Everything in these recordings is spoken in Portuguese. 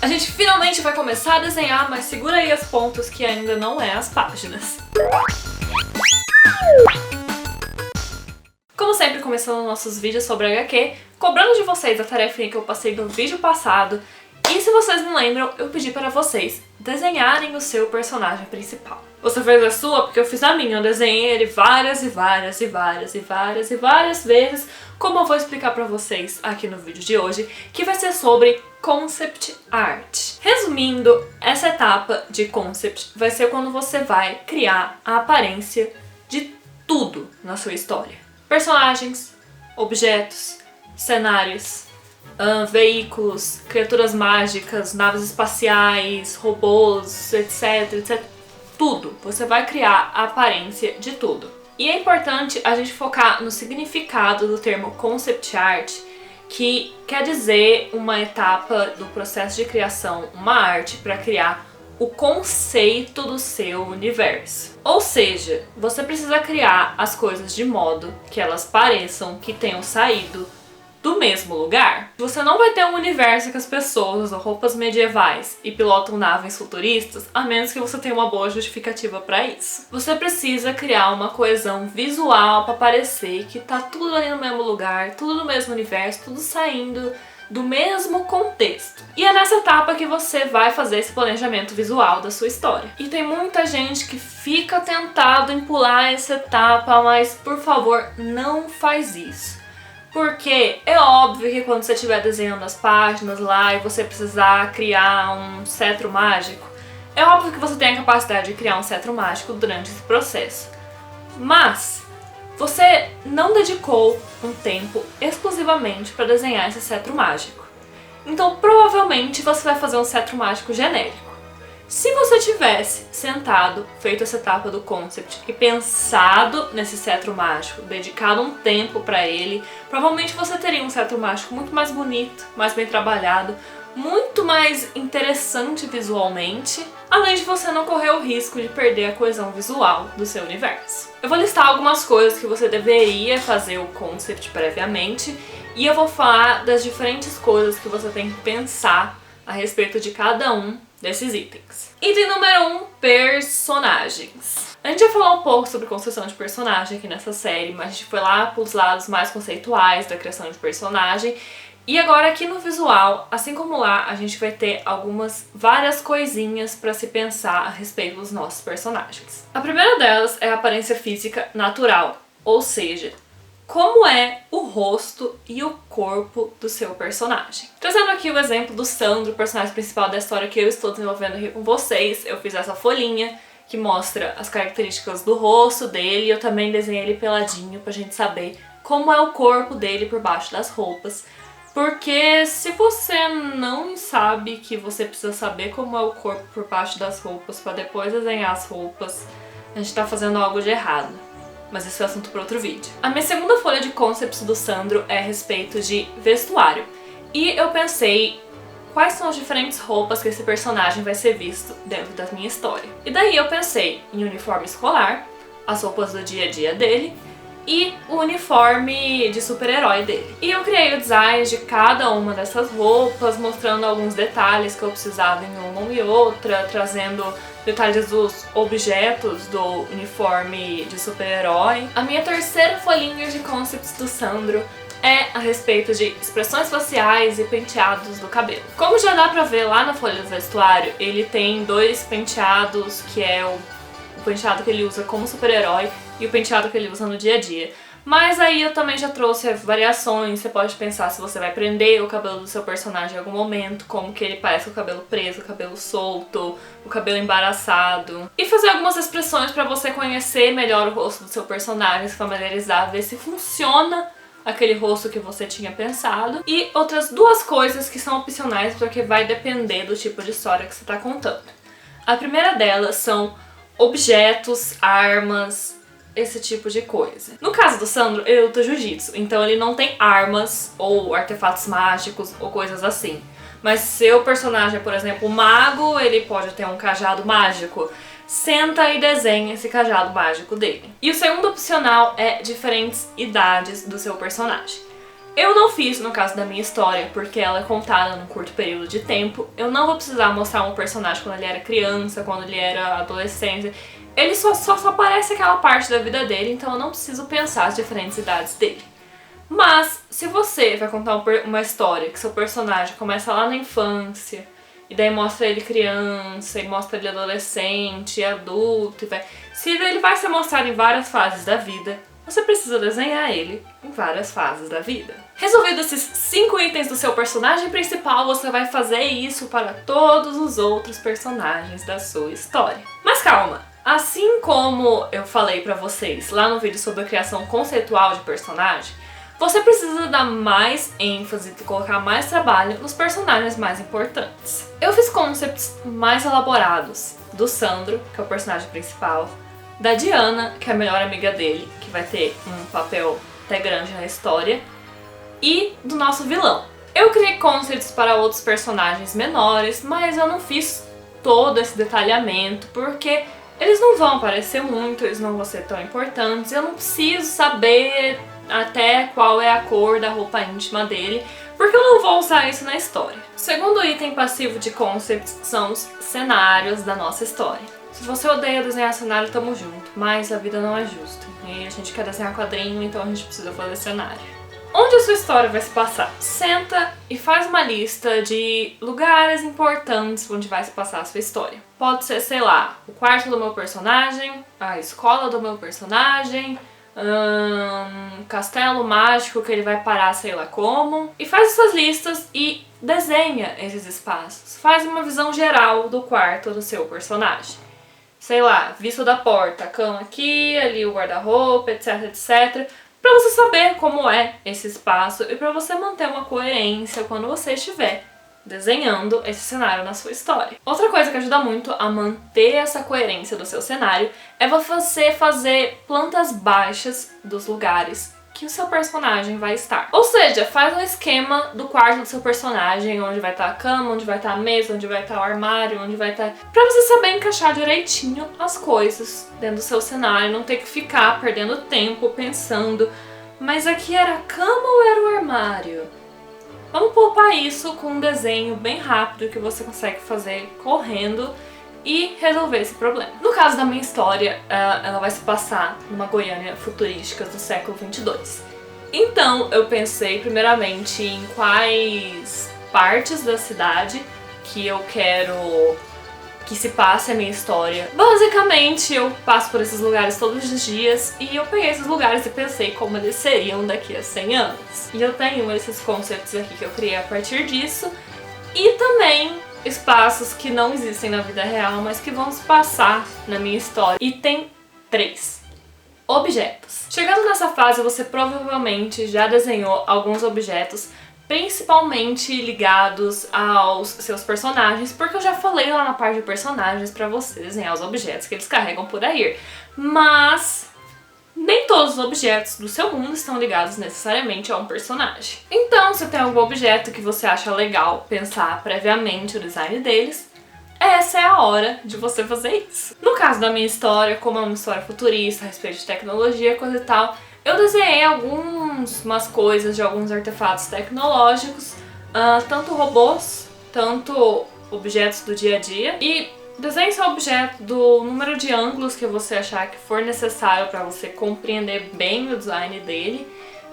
A gente finalmente vai começar a desenhar, mas segura aí as pontas que ainda não é as páginas. Como sempre, começando nossos vídeos sobre HQ, cobrando de vocês a tarefinha que eu passei no vídeo passado. E se vocês não lembram, eu pedi para vocês desenharem o seu personagem principal. Você fez a sua porque eu fiz a minha, eu desenhei ele várias vezes, como eu vou explicar pra vocês aqui no vídeo de hoje, que vai ser sobre concept art. Resumindo, essa etapa de concept vai ser quando você vai criar a aparência de tudo na sua história. Personagens, objetos, cenários, veículos, criaturas mágicas, naves espaciais, robôs, etc. Tudo. Você vai criar a aparência de tudo. E é importante a gente focar no significado do termo concept art, que quer dizer uma etapa do processo de criação, uma arte para criar o conceito do seu universo. Ou seja, você precisa criar as coisas de modo que elas pareçam que tenham saído do mesmo lugar. Você não vai ter um universo que as pessoas usam roupas medievais e pilotam naves futuristas, a menos que você tenha uma boa justificativa para isso. Você precisa criar uma coesão visual para parecer que tá tudo ali no mesmo lugar, tudo no mesmo universo, tudo saindo do mesmo contexto. E é nessa etapa que você vai fazer esse planejamento visual da sua história. E tem muita gente que fica tentado em pular essa etapa, mas por favor, não faz isso. Porque é óbvio que quando você estiver desenhando as páginas lá e você precisar criar um cetro mágico, é óbvio que você tem a capacidade de criar um cetro mágico durante esse processo. Mas você não dedicou um tempo exclusivamente para desenhar esse cetro mágico. Então provavelmente você vai fazer um cetro mágico genérico. Se você tivesse sentado, feito essa etapa do concept e pensado nesse cetro mágico, dedicado um tempo para ele, provavelmente você teria um cetro mágico muito mais bonito, mais bem trabalhado, muito mais interessante visualmente, além de você não correr o risco de perder a coesão visual do seu universo. Eu vou listar algumas coisas que você deveria fazer o concept previamente e eu vou falar das diferentes coisas que você tem que pensar a respeito de cada um desses itens. Item número 1, personagens. A gente já falou um pouco sobre construção de personagem aqui nessa série, mas a gente foi lá para os lados mais conceituais da criação de personagem. E agora aqui no visual, assim como lá, a gente vai ter várias coisinhas para se pensar a respeito dos nossos personagens. A primeira delas é a aparência física natural, ou seja, como é o rosto e o corpo do seu personagem. Trazendo aqui o exemplo do Sandro, o personagem principal da história que eu estou desenvolvendo aqui com vocês, eu fiz essa folhinha que mostra as características do rosto dele, eu também desenhei ele peladinho pra gente saber como é o corpo dele por baixo das roupas. Porque se você não sabe que você precisa saber como é o corpo por baixo das roupas para depois desenhar as roupas, a gente tá fazendo algo de errado. Mas esse é o assunto para outro vídeo. A minha segunda folha de concepts do Sandro é a respeito de vestuário. E eu pensei quais são as diferentes roupas que esse personagem vai ser visto dentro da minha história. E daí eu pensei em uniforme escolar, as roupas do dia a dia dele e o uniforme de super-herói dele. E eu criei o design de cada uma dessas roupas, mostrando alguns detalhes que eu precisava em uma e outra, trazendo detalhes dos objetos do uniforme de super-herói. A minha terceira folhinha de concepts do Sandro é a respeito de expressões faciais e penteados do cabelo. Como já dá pra ver lá na folha do vestuário, ele tem dois penteados, que é o penteado que ele usa como super-herói e o penteado que ele usa no dia a dia. Mas aí eu também já trouxe variações, você pode pensar se você vai prender o cabelo do seu personagem em algum momento, como que ele parece com o cabelo preso, o cabelo solto, o cabelo embaraçado. E fazer algumas expressões para você conhecer melhor o rosto do seu personagem, se familiarizar, ver se funciona aquele rosto que você tinha pensado. E outras duas coisas que são opcionais porque vai depender do tipo de história que você está contando. A primeira delas são objetos, armas, esse tipo de coisa. No caso do Sandro, ele luta jiu-jitsu, então ele não tem armas ou artefatos mágicos ou coisas assim. Mas seu personagem é, por exemplo, um mago, ele pode ter um cajado mágico. Senta e desenha esse cajado mágico dele. E o segundo opcional é diferentes idades do seu personagem. Eu não fiz no caso da minha história, porque ela é contada num curto período de tempo. Eu não vou precisar mostrar um personagem quando ele era criança, quando ele era adolescente. Ele só aparece aquela parte da vida dele, então eu não preciso pensar as diferentes idades dele. Mas, se você vai contar uma história que seu personagem começa lá na infância, e daí mostra ele criança, e mostra ele adolescente, adulto, se ele vai ser mostrado em várias fases da vida, você precisa desenhar ele em várias fases da vida. Resolvido esses 5 itens do seu personagem principal, você vai fazer isso para todos os outros personagens da sua história. Mas calma! Assim como eu falei pra vocês lá no vídeo sobre a criação conceitual de personagem, você precisa dar mais ênfase e colocar mais trabalho nos personagens mais importantes. Eu fiz concepts mais elaborados do Sandro, que é o personagem principal, da Diana, que é a melhor amiga dele, que vai ter um papel até grande na história, e do nosso vilão. Eu criei concepts para outros personagens menores, mas eu não fiz todo esse detalhamento, porque eles não vão aparecer muito, eles não vão ser tão importantes, eu não preciso saber até qual é a cor da roupa íntima dele, porque eu não vou usar isso na história. O segundo item passivo de concepts são os cenários da nossa história. Se você odeia desenhar cenário, tamo junto, mas a vida não é justa. E a gente quer desenhar quadrinho, então a gente precisa fazer cenário. Onde a sua história vai se passar? Senta e faz uma lista de lugares importantes onde vai se passar a sua história. Pode ser, sei lá, o quarto do meu personagem, a escola do meu personagem, castelo mágico que ele vai parar sei lá como. E faz essas listas e desenha esses espaços. Faz uma visão geral do quarto do seu personagem. Sei lá, vista da porta, a cama aqui, ali o guarda-roupa, etc, etc. Pra você saber como é esse espaço e pra você manter uma coerência quando você estiver desenhando esse cenário na sua história. Outra coisa que ajuda muito a manter essa coerência do seu cenário é você fazer plantas baixas dos lugares que o seu personagem vai estar. Ou seja, faz um esquema do quarto do seu personagem, onde vai estar a cama, onde vai estar a mesa, onde vai estar o armário, onde vai estar... Pra você saber encaixar direitinho as coisas dentro do seu cenário, não ter que ficar perdendo tempo pensando, mas aqui era a cama ou era o armário? Vamos poupar isso com um desenho bem rápido que você consegue fazer correndo e resolver esse problema. No caso da minha história, ela vai se passar numa Goiânia futurística do século 22. Então eu pensei primeiramente em quais partes da cidade que eu quero que se passe a minha história. Basicamente eu passo por esses lugares todos os dias e eu peguei esses lugares e pensei como eles seriam daqui a 100 anos. E eu tenho esses concepts aqui que eu criei a partir disso e também espaços que não existem na vida real, mas que vão se passar na minha história. E tem 3 objetos. Chegando nessa fase, você provavelmente já desenhou alguns objetos, principalmente ligados aos seus personagens, porque eu já falei lá na parte de personagens pra você desenhar os objetos que eles carregam por aí. Mas nem todos os objetos do seu mundo estão ligados necessariamente a um personagem. Então, se tem algum objeto que você acha legal pensar previamente o design deles, essa é a hora de você fazer isso. No caso da minha história, como é uma história futurista a respeito de tecnologia, coisa e tal, eu desenhei algumas coisas de alguns artefatos tecnológicos, tanto robôs, tanto objetos do dia a dia, e desenhe seu objeto do número de ângulos que você achar que for necessário para você compreender bem o design dele.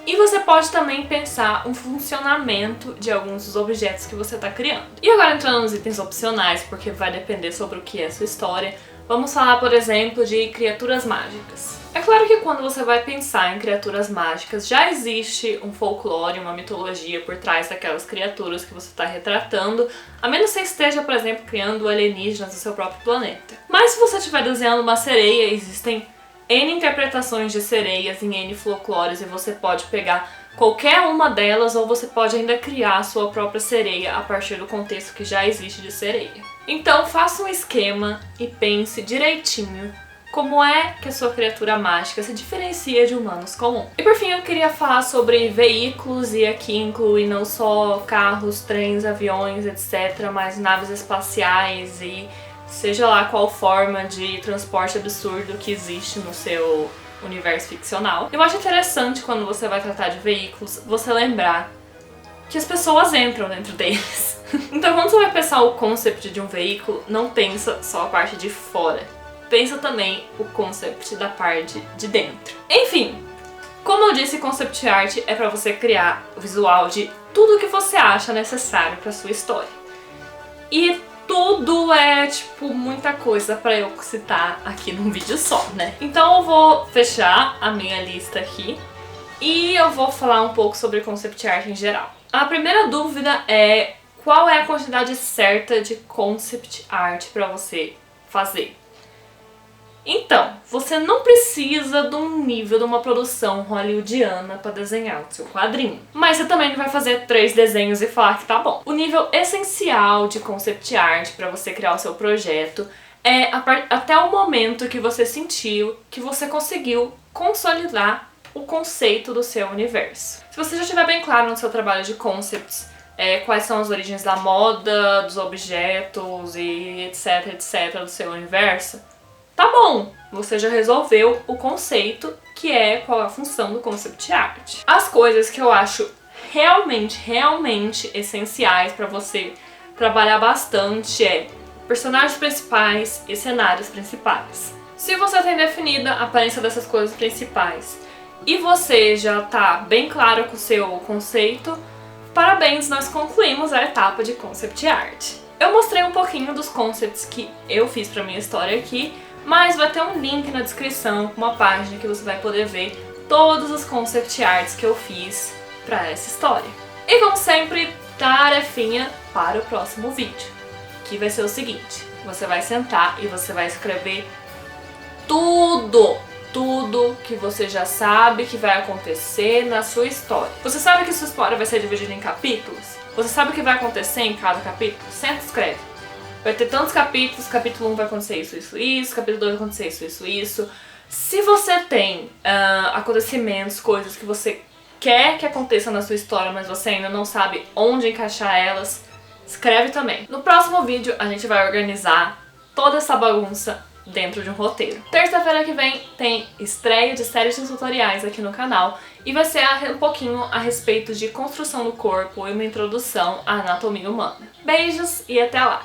E você pode também pensar um funcionamento de alguns dos objetos que você está criando. E agora entrando nos itens opcionais, porque vai depender sobre o que é a sua história, vamos falar, por exemplo, de criaturas mágicas. É claro que quando você vai pensar em criaturas mágicas, já existe um folclore, uma mitologia por trás daquelas criaturas que você está retratando, a menos que você esteja, por exemplo, criando alienígenas do seu próprio planeta. Mas se você estiver desenhando uma sereia, existem N interpretações de sereias em N folclores e você pode pegar qualquer uma delas ou você pode ainda criar a sua própria sereia a partir do contexto que já existe de sereia. Então faça um esquema e pense direitinho como é que a sua criatura mágica se diferencia de humanos comuns. E por fim eu queria falar sobre veículos, e aqui inclui não só carros, trens, aviões, etc, mas naves espaciais e seja lá qual forma de transporte absurdo que existe no seu universo ficcional. Eu acho interessante quando você vai tratar de veículos, você lembrar que as pessoas entram dentro deles. Então quando você vai pensar o concept de um veículo, não pensa só a parte de fora. Pensa também o concept da parte de dentro. Enfim, como eu disse, concept art é para você criar o visual de tudo que você acha necessário para sua história. E tudo é, tipo, muita coisa pra eu citar aqui num vídeo só, né? Então eu vou fechar a minha lista aqui e eu vou falar um pouco sobre concept art em geral. A primeira dúvida é qual é a quantidade certa de concept art pra você fazer. Então, você não precisa de um nível de uma produção hollywoodiana para desenhar o seu quadrinho. Mas você também não vai fazer 3 desenhos e falar que tá bom. O nível essencial de concept art para você criar o seu projeto é até o momento que você sentiu que você conseguiu consolidar o conceito do seu universo. Se você já estiver bem claro no seu trabalho de concepts, quais são as origens da moda, dos objetos e etc, do seu universo, tá bom, você já resolveu o conceito, que é qual é a função do concept art. As coisas que eu acho realmente essenciais pra você trabalhar bastante é personagens principais e cenários principais. Se você tem definida a aparência dessas coisas principais e você já tá bem claro com o seu conceito, parabéns, nós concluímos a etapa de concept art. Eu mostrei um pouquinho dos concepts que eu fiz pra minha história aqui, mas vai ter um link na descrição com uma página que você vai poder ver todos os concept arts que eu fiz pra essa história. E como sempre, tarefinha para o próximo vídeo, que vai ser o seguinte: você vai sentar e você vai escrever tudo que você já sabe que vai acontecer na sua história. Você sabe que sua história vai ser dividida em capítulos? Você sabe o que vai acontecer em cada capítulo? Senta e escreve. Vai ter tantos capítulos, capítulo 1 vai acontecer isso, capítulo 2 vai acontecer isso. Se você tem acontecimentos, coisas que você quer que aconteça na sua história, mas você ainda não sabe onde encaixar elas, escreve também. No próximo vídeo a gente vai organizar toda essa bagunça dentro de um roteiro. Terça-feira que vem tem estreia de séries de tutoriais aqui no canal e vai ser um pouquinho a respeito de construção do corpo e uma introdução à anatomia humana. Beijos e até lá!